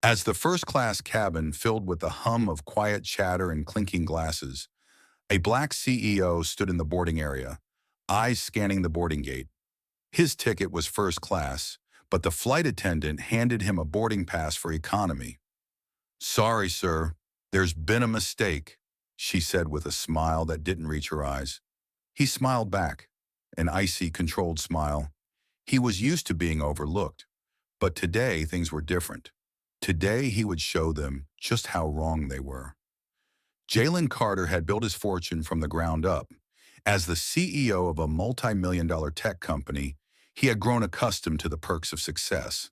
As the first-class cabin filled with the hum of quiet chatter and clinking glasses, a black CEO stood in the boarding area, eyes scanning the boarding gate. His ticket was first class, but the flight attendant handed him a boarding pass for economy. "Sorry, sir, there's been a mistake," she said with a smile that didn't reach her eyes. He smiled back, an icy, controlled smile. He was used to being overlooked, but today things were different. Today he would show them just how wrong they were. Jalen Carter had built his fortune from the ground up. As the CEO of a multi-million-dollar tech company, he had grown accustomed to the perks of success.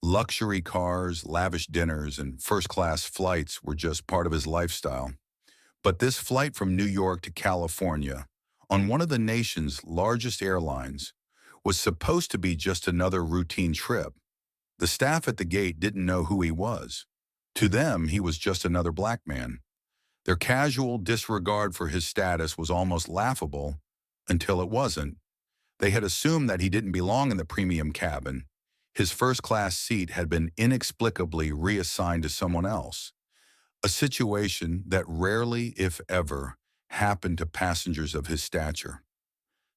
Luxury cars, lavish dinners, and first-class flights were just part of his lifestyle. But this flight from New York to California, on one of the nation's largest airlines, was supposed to be just another routine trip. The staff at the gate didn't know who he was. To them, he was just another black man. Their casual disregard for his status was almost laughable until it wasn't. They had assumed that he didn't belong in the premium cabin. His first-class seat had been inexplicably reassigned to someone else, a situation that rarely, if ever, happened to passengers of his stature.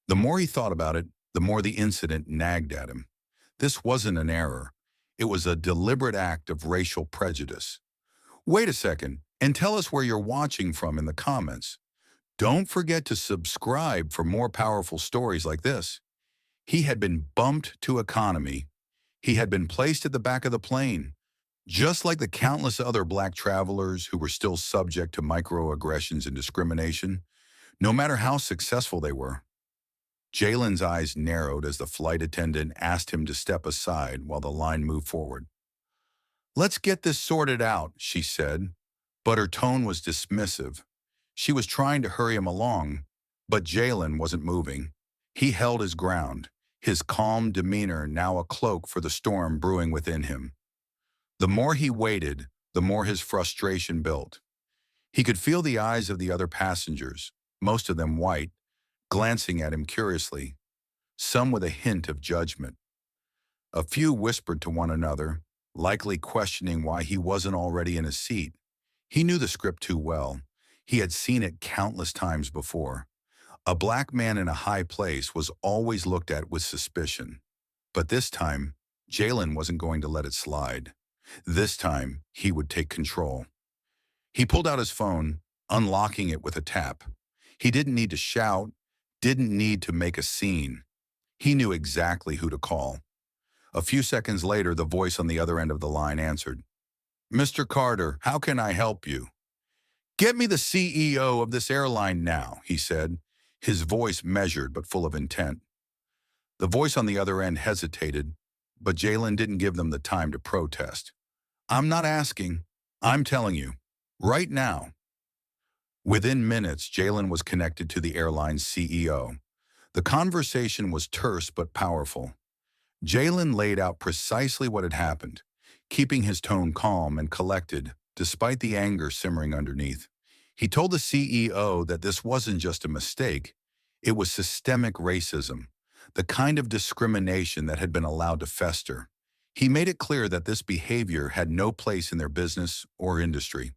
The more he thought about it, the more the incident nagged at him. This wasn't an error. It was a deliberate act of racial prejudice. Wait a second, and tell us where you're watching from in the comments. Don't forget to subscribe for more powerful stories like this. He had been bumped to economy. He had been placed at the back of the plane, just like the countless other black travelers who were still subject to microaggressions and discrimination, no matter how successful they were. Jalen's eyes narrowed as the flight attendant asked him to step aside while the line moved forward. "Let's get this sorted out," she said, but her tone was dismissive. She was trying to hurry him along, but Jalen wasn't moving. He held his ground, his calm demeanor now a cloak for the storm brewing within him. The more he waited, the more his frustration built. He could feel the eyes of the other passengers, most of them white, glancing at him curiously, some with a hint of judgment. A few whispered to one another, likely questioning why he wasn't already in his seat. He knew the script too well. He had seen it countless times before. A black man in a high place was always looked at with suspicion. But this time, Jalen wasn't going to let it slide. This time, he would take control. He pulled out his phone, unlocking it with a tap. He didn't need to shout, didn't need to make a scene. He knew exactly who to call. A few seconds later, the voice on the other end of the line answered. "Mr. Carter, how can I help you?" "Get me the CEO of this airline now," he said, his voice measured but full of intent. The voice on the other end hesitated, but Jalen didn't give them the time to protest. "I'm not asking. I'm telling you. Right now." Within minutes, Jalen was connected to the airline's CEO. The conversation was terse but powerful. Jalen laid out precisely what had happened, keeping his tone calm and collected, despite the anger simmering underneath. He told the CEO that this wasn't just a mistake, it was systemic racism, the kind of discrimination that had been allowed to fester. He made it clear that this behavior had no place in their business or industry.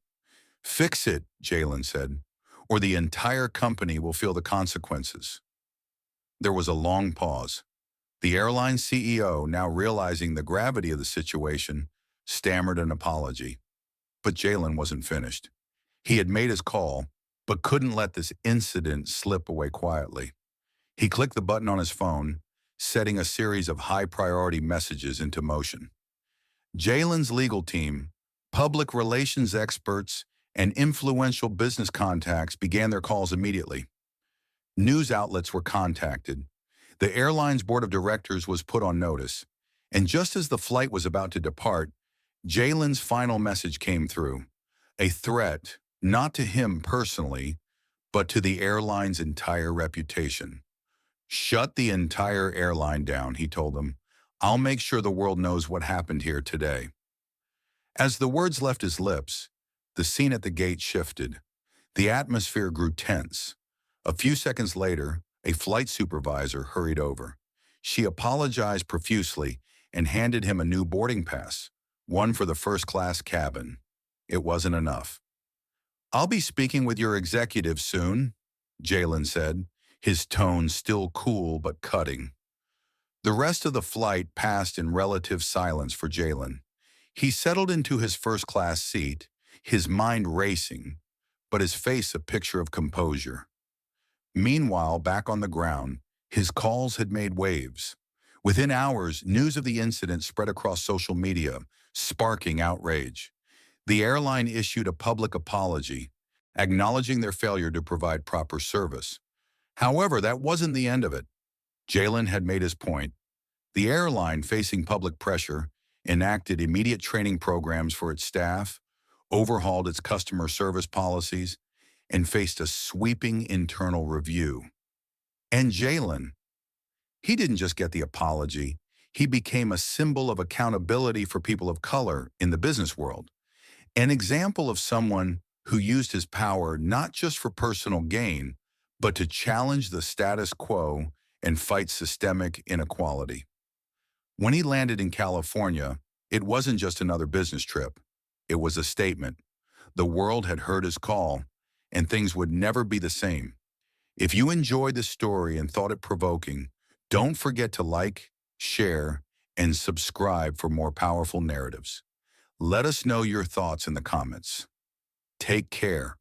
"Fix it," Jalen said, "or the entire company will feel the consequences." There was a long pause. The airline CEO, now realizing the gravity of the situation, stammered an apology. But Jalen wasn't finished. He had made his call, but couldn't let this incident slip away quietly. He clicked the button on his phone, setting a series of high-priority messages into motion. Jalen's legal team, public relations experts, and influential business contacts began their calls immediately. News outlets were contacted. The airline's board of directors was put on notice. And just as the flight was about to depart, Jalen's final message came through. A threat, not to him personally, but to the airline's entire reputation. "Shut the entire airline down," he told them. "I'll make sure the world knows what happened here today." As the words left his lips, the scene at the gate shifted. The atmosphere grew tense. A few seconds later, a flight supervisor hurried over. She apologized profusely and handed him a new boarding pass, one for the first-class cabin. It wasn't enough. "I'll be speaking with your executive soon," Jalen said, his tone still cool but cutting. The rest of the flight passed in relative silence for Jalen. He settled into his first-class seat, his mind racing, but his face a picture of composure. Meanwhile, back on the ground, his calls had made waves. Within hours, news of the incident spread across social media, sparking outrage. The airline issued a public apology, acknowledging their failure to provide proper service. However, that wasn't the end of it. Jalen had made his point. The airline, facing public pressure, enacted immediate training programs for its staff, overhauled its customer service policies, and faced a sweeping internal review. And Jalen, he didn't just get the apology, he became a symbol of accountability for people of color in the business world. An example of someone who used his power not just for personal gain, but to challenge the status quo and fight systemic inequality. When he landed in California, it wasn't just another business trip. It was a statement. The world had heard his call, and things would never be the same. If you enjoyed the story and thought it provoking, don't forget to like, share, and subscribe for more powerful narratives. Let us know your thoughts in the comments. Take care.